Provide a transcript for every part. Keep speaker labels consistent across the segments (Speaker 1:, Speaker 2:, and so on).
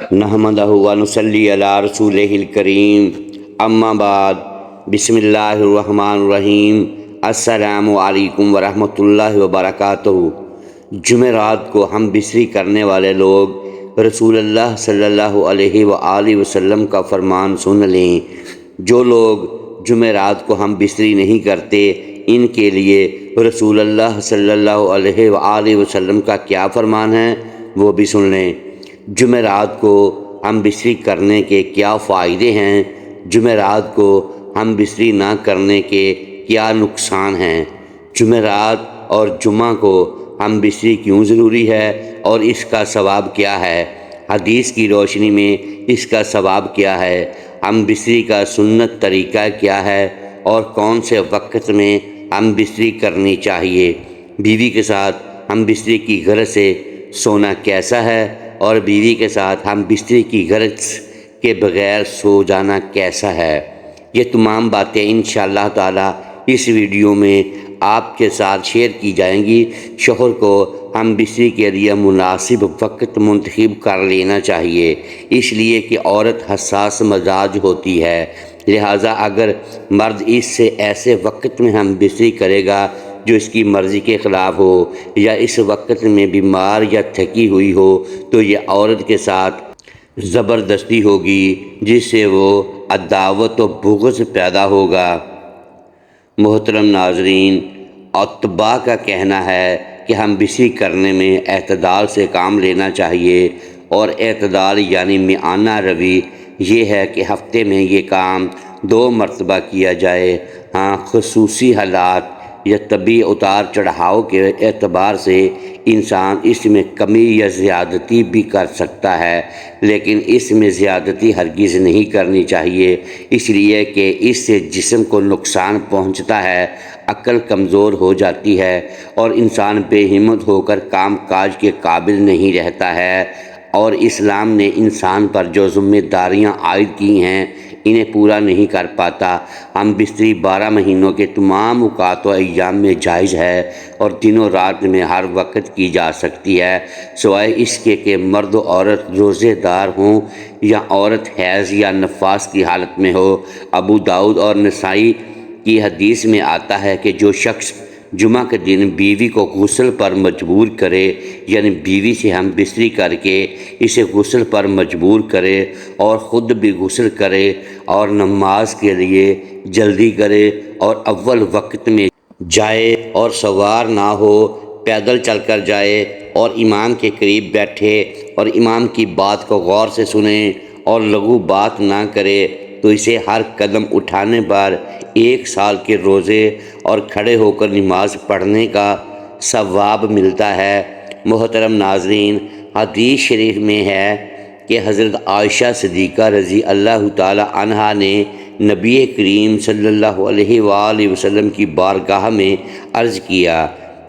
Speaker 1: نحمدہ و نصلی علی رسولہ الکریم اما بعد بسم اللہ الرحمن الرحیم السلام علیکم ورحمۃ اللہ وبرکاتہ۔ جمعرات کو ہم بستری کرنے والے لوگ رسول اللہ صلی اللہ علیہ وآلہ وسلم کا فرمان سن لیں۔ جو لوگ جمعرات کو ہم بستری نہیں کرتے ان کے لیے رسول اللہ صلی اللہ علیہ وآلہ وسلم کا کیا فرمان ہے وہ بھی سن لیں۔ جمعرات کو ہم بستری کرنے کے کیا فائدے ہیں، جمعرات کو ہم بستری نہ کرنے کے کیا نقصان ہیں، جمعرات اور جمعہ کو ہم بستری کیوں ضروری ہے اور اس کا ثواب کیا ہے، حدیث کی روشنی میں اس کا ثواب کیا ہے، ہم بستری کا سنت طریقہ کیا ہے اور کون سے وقت میں ہم بستری کرنی چاہیے، بیوی کے ساتھ ہم بستری کی غرض سے سونا کیسا ہے اور بیوی کے ساتھ ہم بستری کی غرض کے بغیر سو جانا کیسا ہے، یہ تمام باتیں انشاءاللہ تعالی اس ویڈیو میں آپ کے ساتھ شیئر کی جائیں گی۔ شوہر کو ہم بستری کے لیے مناسب وقت منتخب کر لینا چاہیے، اس لیے کہ عورت حساس مزاج ہوتی ہے، لہٰذا اگر مرد اس سے ایسے وقت میں ہم بستری کرے گا جو اس کی مرضی کے خلاف ہو یا اس وقت میں بیمار یا تھکی ہوئی ہو تو یہ عورت کے ساتھ زبردستی ہوگی جس سے وہ عداوت و بغض پیدا ہوگا۔ محترم ناظرین، اتباع کا کہنا ہے کہ ہم بستری کرنے میں اعتدال سے کام لینا چاہیے، اور اعتدال یعنی میانہ روی یہ ہے کہ ہفتے میں یہ کام 2 مرتبہ کیا جائے۔ ہاں، خصوصی حالات یا طبی اتار چڑھاؤ کے اعتبار سے انسان اس میں کمی یا زیادتی بھی کر سکتا ہے، لیکن اس میں زیادتی ہرگز نہیں کرنی چاہیے، اس لیے کہ اس سے جسم کو نقصان پہنچتا ہے، عقل کمزور ہو جاتی ہے اور انسان بے ہمت ہو کر کام کاج کے قابل نہیں رہتا ہے، اور اسلام نے انسان پر جو ذمہ داریاں عائد کی ہیں انہیں پورا نہیں کر پاتا۔ ہم بستری 12 مہینوں کے تمام اوقات و ایام میں جائز ہے اور دن و رات میں ہر وقت کی جا سکتی ہے، سوائے اس کے کہ مرد و عورت روزے دار ہوں یا عورت حیض یا نفاس کی حالت میں ہو۔ ابو داؤد اور نسائی کی حدیث میں آتا ہے کہ جو شخص جمعہ کے دن بیوی کو غسل پر مجبور کرے، یعنی بیوی سے ہم بستری کر کے اسے غسل پر مجبور کرے اور خود بھی غسل کرے اور نماز کے لیے جلدی کرے اور اول وقت میں جائے اور سوار نہ ہو، پیدل چل کر جائے اور امام کے قریب بیٹھے اور امام کی بات کو غور سے سنے اور لغو بات نہ کرے تو اسے ہر قدم اٹھانے پر 1 سال کے روزے اور کھڑے ہو کر نماز پڑھنے کا ثواب ملتا ہے۔ محترم ناظرین، حدیث شریف میں ہے کہ حضرت عائشہ صدیقہ رضی اللہ تعالی عنہا نے نبی کریم صلی اللہ علیہ وآلہ وسلم کی بارگاہ میں عرض کیا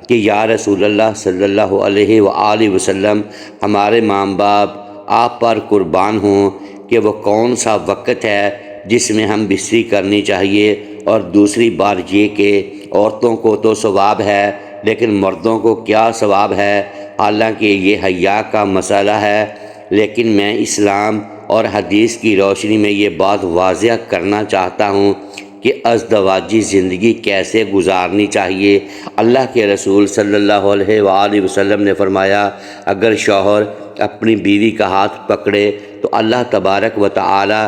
Speaker 1: کہ یا رسول اللہ صلی اللہ علیہ وآلہ وسلم، ہمارے ماں باپ آپ پر قربان ہوں کہ وہ کون سا وقت ہے جس میں ہم بستری کرنی چاہیے، اور دوسری بار یہ کہ عورتوں کو تو ثواب ہے لیکن مردوں کو کیا ثواب ہے، حالانکہ یہ حیا کا مسئلہ ہے، لیکن میں اسلام اور حدیث کی روشنی میں یہ بات واضح کرنا چاہتا ہوں کہ ازدواجی زندگی کیسے گزارنی چاہیے۔ اللہ کے رسول صلی اللہ علیہ وآلہ وسلم نے فرمایا، اگر شوہر اپنی بیوی کا ہاتھ پکڑے تو اللہ تبارک و تعالی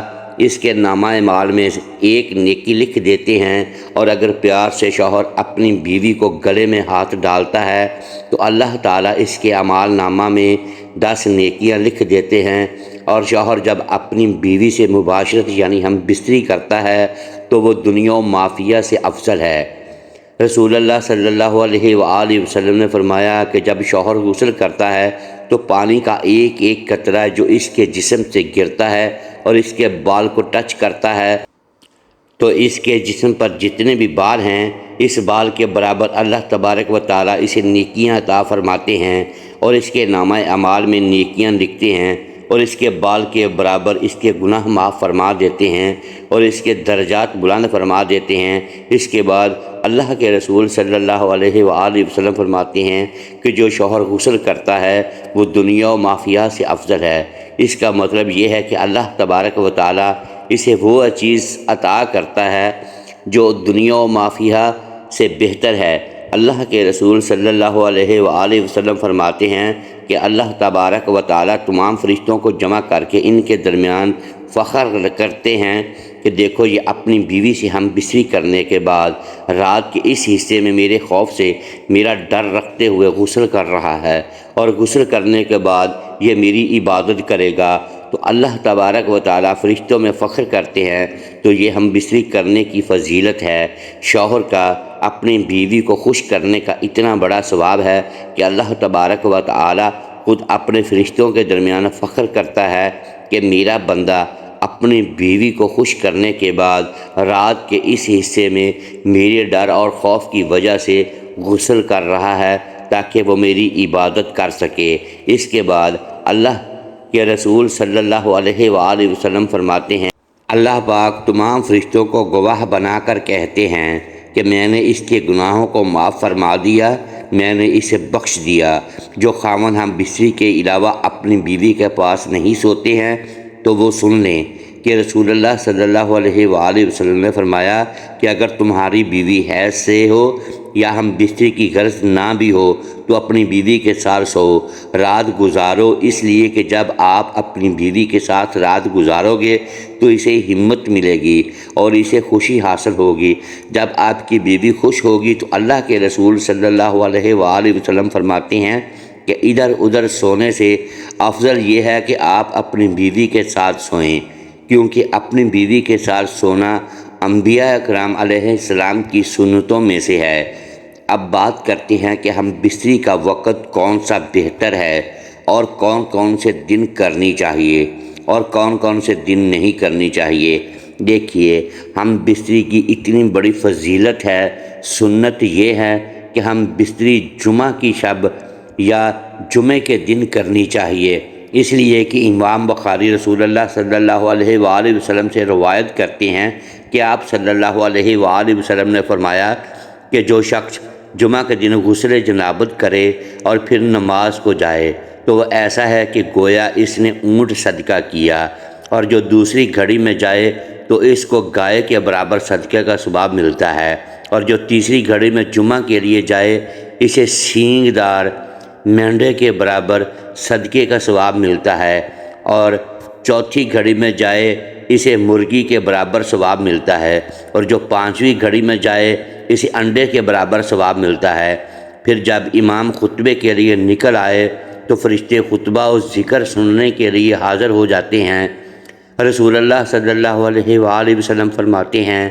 Speaker 1: اس کے نامہ اعمال میں 1 نیکی لکھ دیتے ہیں، اور اگر پیار سے شوہر اپنی بیوی کو گلے میں ہاتھ ڈالتا ہے تو اللہ تعالیٰ اس کے اعمال نامہ میں 10 نیکیاں لکھ دیتے ہیں، اور شوہر جب اپنی بیوی سے مباشرت یعنی ہم بستری کرتا ہے تو وہ دنیا و مافیہ سے افضل ہے۔ رسول اللہ صلی اللہ علیہ وآلہ وسلم نے فرمایا کہ جب شوہر غسل کرتا ہے تو پانی کا ایک ایک قطرہ جو اس کے جسم سے گرتا ہے اور اس کے بال کو ٹچ کرتا ہے تو اس کے جسم پر جتنے بھی بال ہیں اس بال کے برابر اللہ تبارک و تعالیٰ اسے نیکیاں عطا فرماتے ہیں اور اس کے نامہ اعمال میں نیکیاں لکھتے ہیں۔ اور اس کے بال کے برابر اس کے گناہ معاف فرما دیتے ہیں اور اس کے درجات بلند فرما دیتے ہیں۔ اس کے بعد اللہ کے رسول صلی اللہ علیہ وآلہ وسلم فرماتے ہیں کہ جو شوہر غسل کرتا ہے وہ دنیا و مافیہ سے افضل ہے۔ اس کا مطلب یہ ہے کہ اللہ تبارک و تعالیٰ اسے وہ چیز عطا کرتا ہے جو دنیا و مافیہ سے بہتر ہے۔ اللہ کے رسول صلی اللہ علیہ وآلہ وسلم فرماتے ہیں کہ اللہ تبارک و تعالیٰ تمام فرشتوں کو جمع کر کے ان کے درمیان فخر کرتے ہیں کہ دیکھو یہ اپنی بیوی سے ہم بستری کرنے کے بعد رات کے اس حصے میں میرے خوف سے میرا ڈر رکھتے ہوئے غسل کر رہا ہے، اور غسل کرنے کے بعد یہ میری عبادت کرے گا۔ تو اللہ تبارک و تعالیٰ فرشتوں میں فخر کرتے ہیں، تو یہ ہم بستری کرنے کی فضیلت ہے۔ شوہر کا اپنی بیوی کو خوش کرنے کا اتنا بڑا ثواب ہے کہ اللہ تبارک و تعالیٰ خود اپنے فرشتوں کے درمیان فخر کرتا ہے کہ میرا بندہ اپنی بیوی کو خوش کرنے کے بعد رات کے اس حصے میں میرے ڈر اور خوف کی وجہ سے غسل کر رہا ہے تاکہ وہ میری عبادت کر سکے۔ اس کے بعد اللہ کے رسول صلی اللہ علیہ وآلہ وسلم فرماتے ہیں، اللہ پاک تمام فرشتوں کو گواہ بنا کر کہتے ہیں کہ میں نے اس کے گناہوں کو معاف فرما دیا، میں نے اسے بخش دیا۔ جو خاوند ہم بستری کے علاوہ اپنی بیوی کے پاس نہیں سوتے ہیں تو وہ سن لیں کہ رسول اللہ صلی اللہ علیہ وآلہ وسلم نے فرمایا کہ اگر تمہاری بیوی حیض سے ہو یا ہم بستری کی غرض نہ بھی ہو تو اپنی بیوی کے ساتھ سو، رات گزارو، اس لیے کہ جب آپ اپنی بیوی کے ساتھ رات گزارو گے تو اسے ہمت ملے گی اور اسے خوشی حاصل ہوگی۔ جب آپ کی بیوی خوش ہوگی تو اللہ کے رسول صلی اللہ علیہ وآلہ وسلم فرماتے ہیں کہ ادھر ادھر سونے سے افضل یہ ہے کہ آپ اپنی بیوی کے ساتھ سوئیں، کیونکہ اپنی بیوی کے ساتھ سونا انبیاء اکرام علیہ السلام کی سنتوں میں سے ہے۔ اب بات کرتے ہیں کہ ہم بستری کا وقت کون سا بہتر ہے اور کون کون سے دن کرنی چاہیے اور کون کون سے دن نہیں کرنی چاہیے۔ دیکھیے، ہم بستری کی اتنی بڑی فضیلت ہے، سنت یہ ہے کہ ہم بستری جمعہ کی شب یا جمعے کے دن کرنی چاہیے، اس لیے کہ امام بخاری رسول اللہ صلی اللہ علیہ وآلہ وسلم سے روایت کرتے ہیں کہ آپ صلی اللہ علیہ وآلہ وسلم نے فرمایا کہ جو شخص جمعہ کے دن غسل جنابت کرے اور پھر نماز کو جائے تو وہ ایسا ہے کہ گویا اس نے اونٹ صدقہ کیا، اور جو دوسری گھڑی میں جائے تو اس کو گائے کے برابر صدقے کا ثواب ملتا ہے، اور جو تیسری گھڑی میں جمعہ کے لیے جائے اسے سینگ دار مینڈے کے برابر صدقے کا ثواب ملتا ہے، اور چوتھی گھڑی میں جائے اسے مرغی کے برابر ثواب ملتا ہے، اور جو پانچویں گھڑی میں جائے اسے انڈے کے برابر ثواب ملتا ہے۔ پھر جب امام خطبے کے لیے نکل آئے تو فرشتے خطبہ و ذکر سننے کے لیے حاضر ہو جاتے ہیں۔ رسول اللہ صلی اللہ علیہ وآلہ وسلم فرماتے ہیں،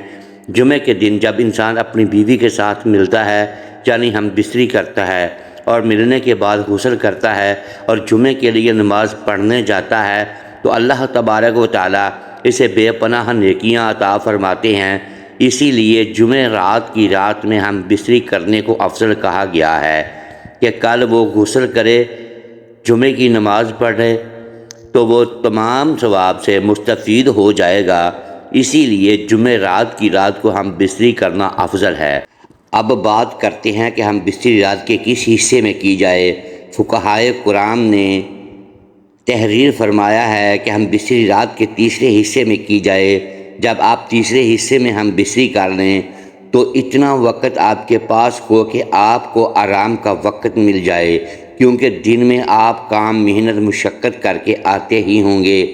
Speaker 1: جمعے کے دن جب انسان اپنی بیوی کے ساتھ ملتا ہے، یعنی ہم بستری کرتا ہے اور ملنے کے بعد غسل کرتا ہے اور جمعے کے لیے نماز پڑھنے جاتا ہے، تو اللہ تبارک و تعالیٰ اسے بے پناہ نیکیاں عطا فرماتے ہیں۔ اسی لیے جمعہ رات کی رات میں ہم بستری کرنے کو افضل کہا گیا ہے کہ کل وہ غسل کرے، جمعے کی نماز پڑھے تو وہ تمام ثواب سے مستفید ہو جائے گا۔ اسی لیے جمعہ رات کی رات کو ہم بستری کرنا افضل ہے۔ اب بات کرتے ہیں کہ ہم بستری رات کے کس حصے میں کی جائے۔ فقہائے کرام نے تحریر فرمایا ہے کہ ہم بستری رات کے تیسرے حصے میں کی جائے۔ جب آپ تیسرے حصے میں ہم بستری کر لیں تو اتنا وقت آپ کے پاس ہو کہ آپ کو آرام کا وقت مل جائے، کیونکہ دن میں آپ کام محنت مشقت کر کے آتے ہی ہوں گے،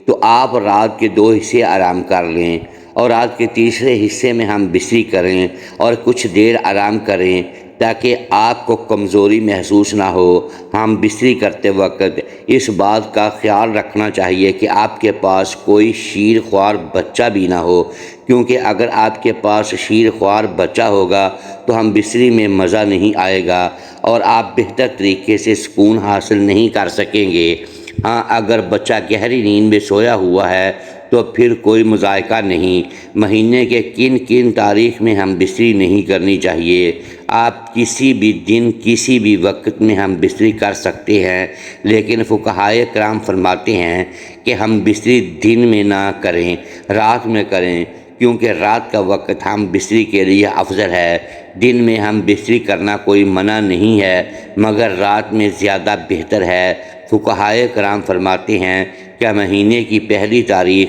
Speaker 1: تو آپ رات کے 2 حصے آرام کر لیں اور رات کے تیسرے حصے میں ہم بستری کریں اور کچھ دیر آرام کریں تاکہ آپ کو کمزوری محسوس نہ ہو۔ ہم بستری کرتے وقت اس بات کا خیال رکھنا چاہیے کہ آپ کے پاس کوئی شیر خوار بچہ بھی نہ ہو، کیونکہ اگر آپ کے پاس شیر خوار بچہ ہوگا تو ہم بستری میں مزہ نہیں آئے گا اور آپ بہتر طریقے سے سکون حاصل نہیں کر سکیں گے۔ ہاں، اگر بچہ گہری نیند میں سویا ہوا ہے تو پھر کوئی مذائقہ نہیں۔ مہینے کے کن کن تاریخ میں ہم بستری نہیں کرنی چاہیے؟ آپ کسی بھی دن کسی بھی وقت میں ہم بستری کر سکتے ہیں، لیکن فقہائے کرام فرماتے ہیں کہ ہم بستری دن میں نہ کریں، رات میں کریں، کیونکہ رات کا وقت ہم بستری کے لیے افضل ہے۔ دن میں ہم بستری کرنا کوئی منع نہیں ہے، مگر رات میں زیادہ بہتر ہے۔ فقہائے کرام فرماتے ہیں کہ مہینے کی پہلی تاریخ،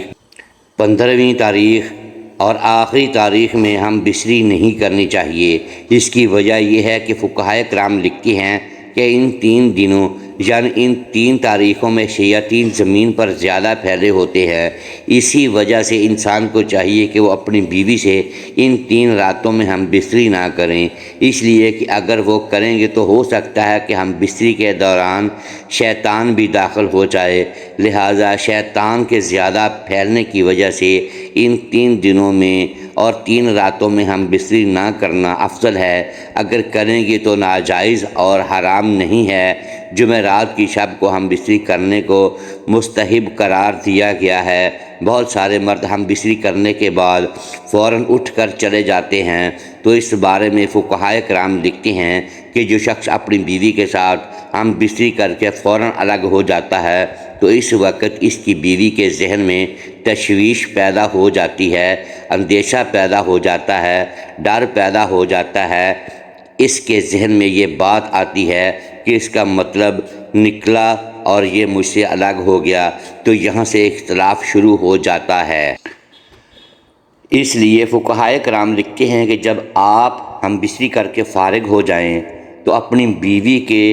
Speaker 1: 15ویں تاریخ اور آخری تاریخ میں ہم بستری نہیں کرنی چاہیے۔ اس کی وجہ یہ ہے کہ فقہائے کرام لکھتے ہیں کہ ان 3 دنوں یعنی ان 3 تاریخوں میں شیاطین زمین پر زیادہ پھیلے ہوتے ہیں۔ اسی وجہ سے انسان کو چاہیے کہ وہ اپنی بیوی سے ان 3 راتوں میں ہم بستری نہ کریں، اس لیے کہ اگر وہ کریں گے تو ہو سکتا ہے کہ ہم بستری کے دوران شیطان بھی داخل ہو جائے، لہٰذا شیطان کے زیادہ پھیلنے کی وجہ سے ان 3 دنوں میں اور 3 راتوں میں ہم بستری نہ کرنا افضل ہے۔ اگر کریں گے تو ناجائز اور حرام نہیں ہے۔ جمعرات کی شب کو ہم بستری کرنے کو مستحب قرار دیا گیا ہے۔ بہت سارے مرد ہم بستری کرنے کے بعد فوراً اٹھ کر چلے جاتے ہیں، تو اس بارے میں فقہائے کرام لکھتے ہیں کہ جو شخص اپنی بیوی کے ساتھ ہم بستری کر کے فوراً الگ ہو جاتا ہے تو اس وقت اس کی بیوی کے ذہن میں تشویش پیدا ہو جاتی ہے، اندیشہ پیدا ہو جاتا ہے، ڈر پیدا ہو جاتا ہے۔ اس کے ذہن میں یہ بات آتی ہے کہ اس کا مطلب نکلا اور یہ مجھ سے الگ ہو گیا، تو یہاں سے اختلاف شروع ہو جاتا ہے۔ اس لیے فقہائے کرام لکھتے ہیں کہ جب آپ ہم بستری کر کے فارغ ہو جائیں تو اپنی بیوی کے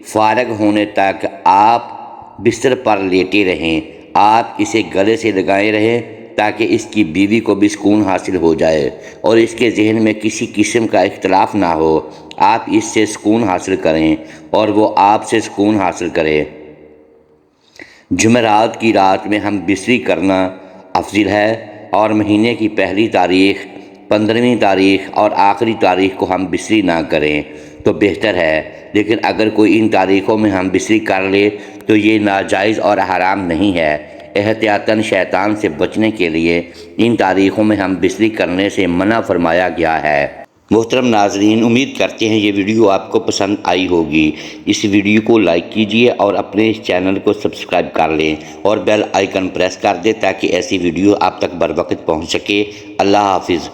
Speaker 1: فارغ ہونے تک آپ بستر پر لیٹے رہیں، آپ اسے گلے سے لگائے رہیں تاکہ اس کی بیوی کو بھی سکون حاصل ہو جائے اور اس کے ذہن میں کسی قسم کا اختلاف نہ ہو۔ آپ اس سے سکون حاصل کریں اور وہ آپ سے سکون حاصل کرے۔ جمعرات کی رات میں ہم بستری کرنا افضل ہے اور مہینے کی پہلی تاریخ، 15ویں تاریخ اور آخری تاریخ کو ہم بستری نہ کریں تو بہتر ہے، لیکن اگر کوئی ان تاریخوں میں ہم بستری کر لے تو یہ ناجائز اور حرام نہیں ہے۔ احتیاطاً شیطان سے بچنے کے لیے ان تاریخوں میں ہم بستری کرنے سے منع فرمایا گیا ہے۔ محترم ناظرین، امید کرتے ہیں یہ ویڈیو آپ کو پسند آئی ہوگی۔ اس ویڈیو کو لائک کیجئے اور اپنے اس چینل کو سبسکرائب کر لیں اور بیل آئیکن پریس کر دیں تاکہ ایسی ویڈیو آپ تک بروقت پہنچ سکے۔ اللہ حافظ۔